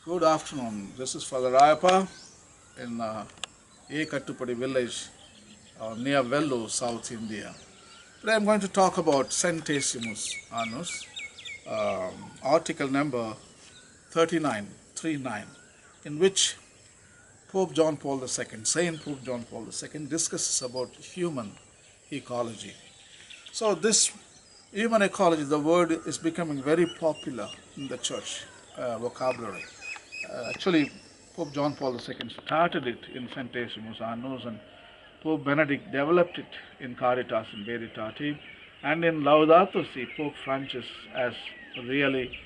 Good afternoon. This is Father Rayappa in Kattupadi village near Vellore, South India. Today I'm going to talk about Centesimus Annus, article number 39, in which Pope John Paul II, Saint Pope John Paul II, discusses about human ecology. So this human ecology, the word is becoming very popular in the church vocabulary. Actually, Pope John Paul II started it in Centesimus Annus, and Pope Benedict developed it in Caritas in Veritate, and in Laudato Si, Pope Francis has really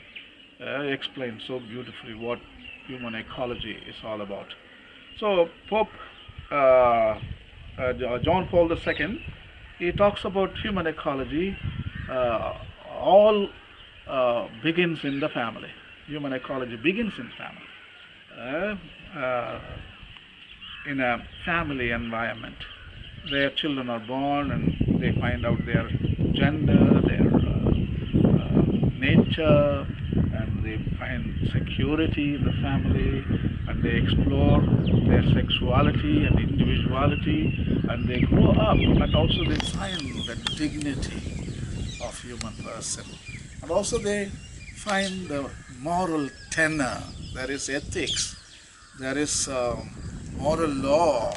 explained so beautifully what human ecology is all about. So, Pope John Paul II, he talks about human ecology. Uh, all begins in the family. Human ecology begins in family. Uh, uh, in a family environment where children are born and they find out their gender, their nature, and they find security in the family, and they explore their sexuality and individuality, and they grow up, and also they find the dignity of human person, and also they find the moral tenor. There is ethics, there is moral law,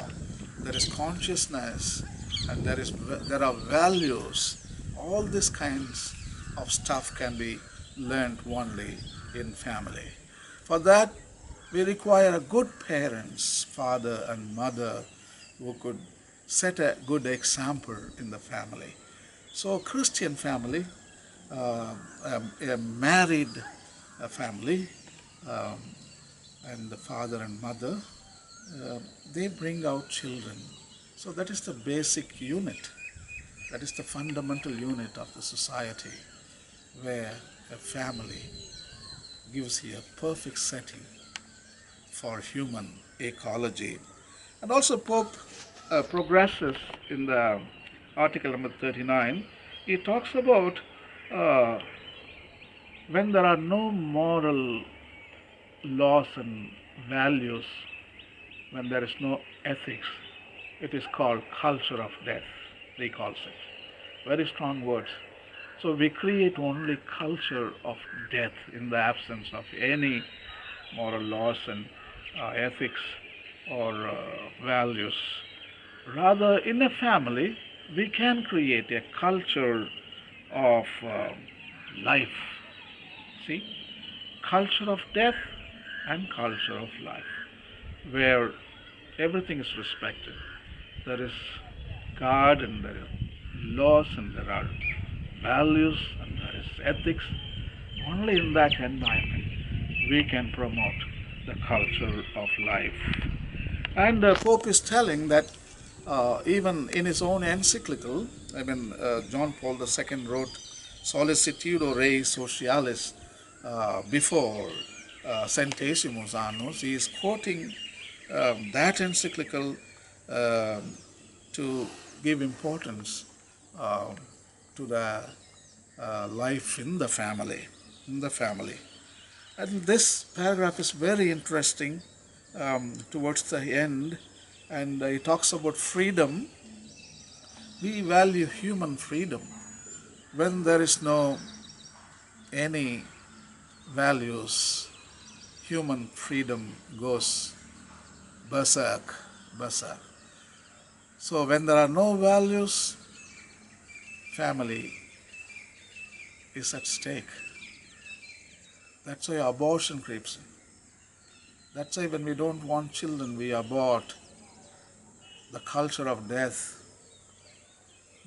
there is consciousness, and there are values. All these kinds of stuff can be learned only in family. For that, we require good parents, father and mother, who could set a good example in the family. So, Christian family, a married family, um, and the father and mother, uh, they bring out children. So that is the basic unit. That is the fundamental unit of the society, where a family gives you a perfect setting for human ecology. And also Pope progresses in the article number 39. He talks about uh, when there are no moral laws and values, when there is no ethics, it is called culture of death, he calls it. Very strong words. So we create only culture of death in the absence of any moral laws and ethics or values. Rather, in a family, we can create a culture of life. See? Culture of death and culture of life, where everything is respected. There is God, and there are laws, and there are values, and there is ethics. Only in that environment we can promote the culture of life. And the Pope is telling that even in his own encyclical, John Paul II wrote Solicitudo Rei Socialis before Centesimus Annus. He is quoting that encyclical um to give importance uh, to the life in the family. In the family. And this paragraph is very interesting towards the end, and he talks about freedom. We value human freedom. When there is no any values, human freedom goes berserk, berserk. So when there are no values, family is at stake. That's why abortion creeps in. That's why when we don't want children, we abort the culture of death,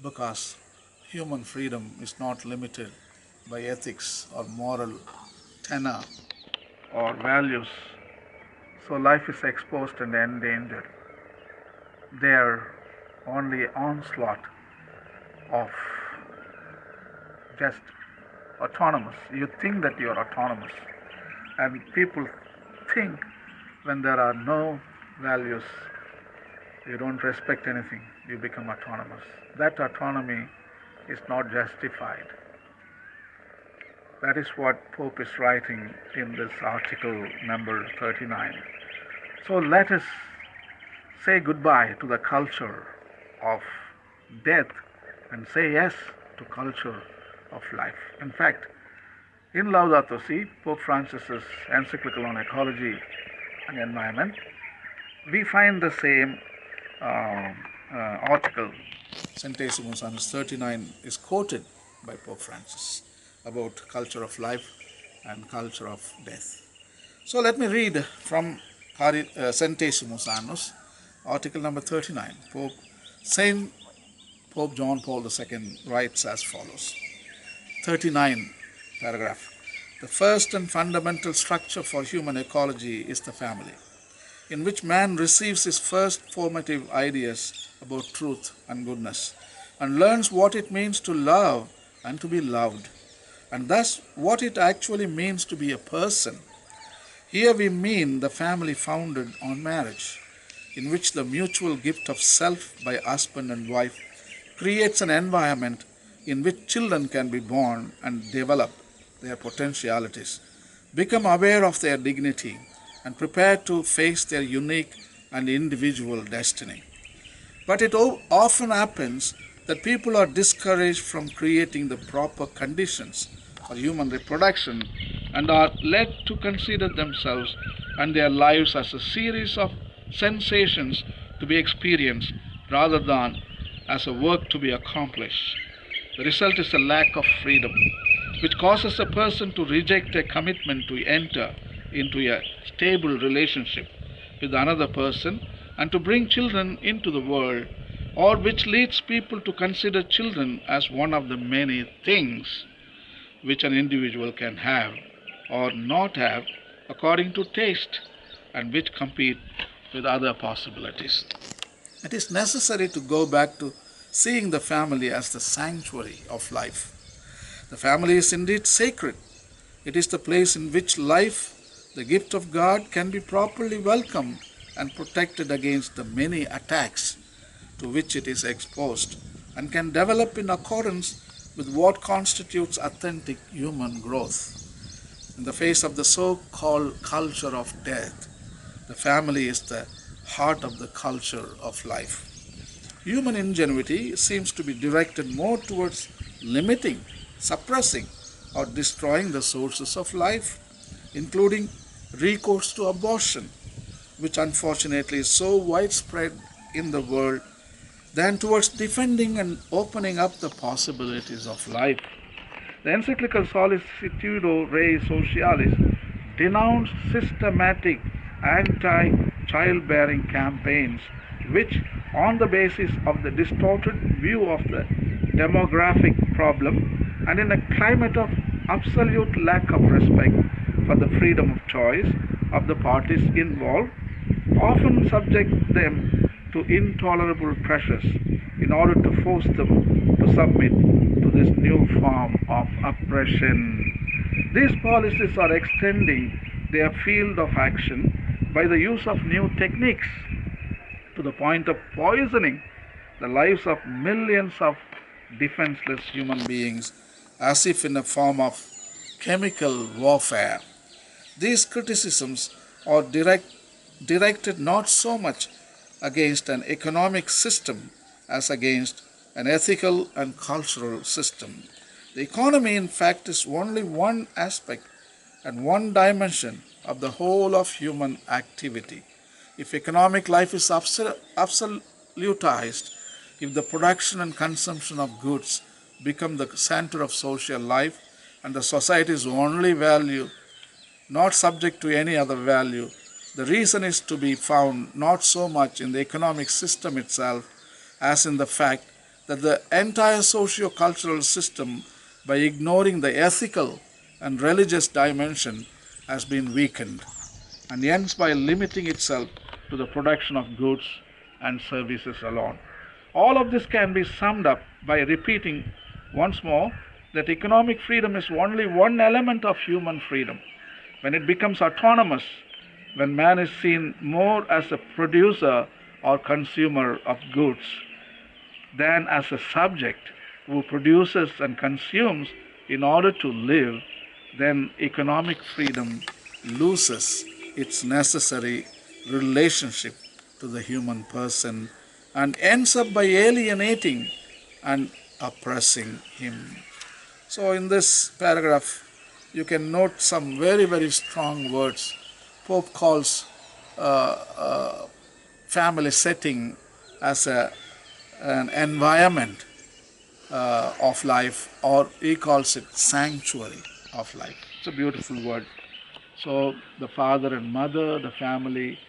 because human freedom is not limited by ethics or moral tenor or values. So life is exposed and endangered. They're only onslaught of just autonomous. You think that you are autonomous, and people think when there are no values, you don't respect anything, you become autonomous. That autonomy is not justified. That is what Pope is writing in this article number 39. So let us say goodbye to the culture of death and say yes to culture of life. In fact, in Laudato Si, Pope Francis's encyclical on ecology and environment, we find the same article, Centesimus Annus 39, is quoted by Pope Francis about culture of life and culture of death. So let me read from Centesimus Annus, article number 39. Saint Pope John Paul II writes as follows. 39 paragraph. The first and fundamental structure for human ecology is the family, in which man receives his first formative ideas about truth and goodness, and learns what it means to love and to be loved, and thus what it actually means to be a person. Here we mean the family founded on marriage, in which the mutual gift of self by husband and wife creates an environment in which children can be born and develop their potentialities, become aware of their dignity, and prepare to face their unique and individual destiny. But it often happens that people are discouraged from creating the proper conditions for human reproduction and are led to consider themselves and their lives as a series of sensations to be experienced rather than as a work to be accomplished. The result is a lack of freedom, which causes a person to reject a commitment to enter into a stable relationship with another person and to bring children into the world, or which leads people to consider children as one of the many things which an individual can have or not have according to taste, and which compete with other possibilities. It is necessary to go back to seeing the family as the sanctuary of life. The family is indeed sacred. It is the place in which life, the gift of God, can be properly welcomed and protected against the many attacks to which it is exposed, and can develop in accordance with what constitutes authentic human growth. In the face of the so-called culture of death, the family is the heart of the culture of life. Human ingenuity seems to be directed more towards limiting, suppressing, or destroying the sources of life, including recourse to abortion, which unfortunately is so widespread in the world, than towards defending and opening up the possibilities of life. The encyclical Solicitudo Rei Socialis denounced systematic anti-childbearing campaigns which, on the basis of the distorted view of the demographic problem and in a climate of absolute lack of respect for the freedom of choice of the parties involved, often subject them to intolerable pressures in order to force them to submit to this new form of oppression. These policies are extending their field of action by the use of new techniques to the point of poisoning the lives of millions of defenseless human beings as if in a form of chemical warfare. These criticisms are directed not so much against an economic system as against an ethical and cultural system. The economy, in fact, is only one aspect and one dimension of the whole of human activity. If economic life is absolutized, if the production and consumption of goods become the center of social life and the society's only value, not subject to any other value, the reason is to be found not so much in the economic system itself as in the fact that the entire socio-cultural system, by ignoring the ethical and religious dimension, has been weakened, and ends by limiting itself to the production of goods and services alone. All of this can be summed up by repeating once more that economic freedom is only one element of human freedom. When it becomes autonomous, when man is seen more as a producer or consumer of goods than as a subject who produces and consumes in order to live, then economic freedom loses its necessary relationship to the human person and ends up by alienating and oppressing him. So in this paragraph, you can note some very, very strong words. Pope calls family setting as an environment of life, or he calls it sanctuary of life. It's a beautiful word. So the father and mother, the family,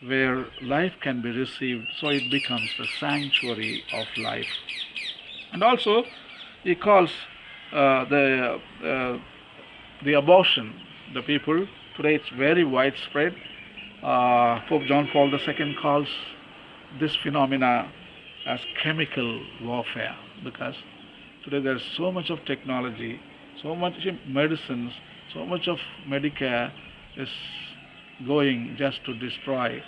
where life can be received, so it becomes the sanctuary of life. And also, he calls the abortion, the people today it's very widespread. Pope John Paul II calls this phenomena as chemical warfare, because today there's so much of technology, so much medicines, so much of Medicare is going just to destroy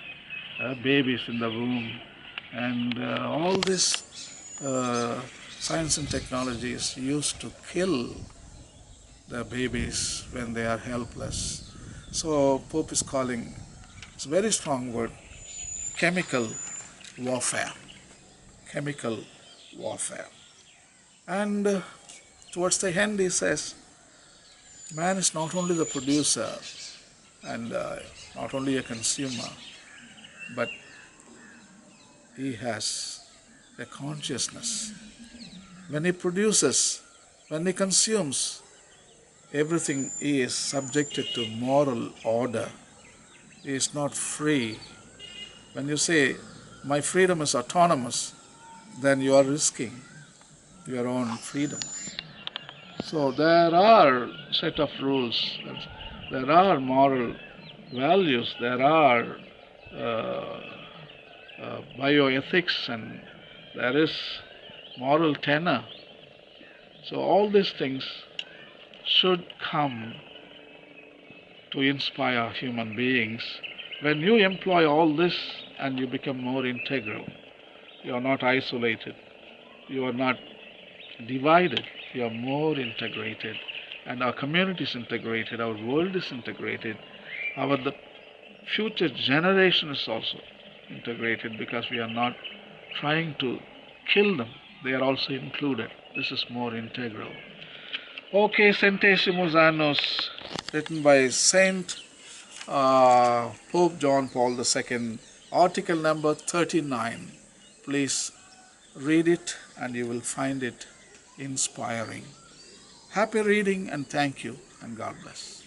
babies in the womb, and all this science and technology is used to kill the babies when they are helpless. So Pope is calling, it's a very strong word, chemical warfare. Chemical warfare. And towards the end he says, man is not only the producer and not only a consumer, but he has a consciousness. When he produces, when he consumes, everything is subjected to moral order. He is not free. When you say, my freedom is autonomous, then you are risking your own freedom. So there are set of rules, there are moral values, there are bioethics, and there is moral tenor. So all these things should come to inspire human beings. When you employ all this and you become more integral, you are not isolated, you are not divided, you are more integrated, and our community is integrated, our world is integrated, the future generation is also integrated, because we are not trying to kill them, they are also included. This is more integral. Okay, Centesimus Annus, written by Saint Pope John Paul II, article number 39. Please read it and you will find it inspiring. Happy reading and thank you, and God bless.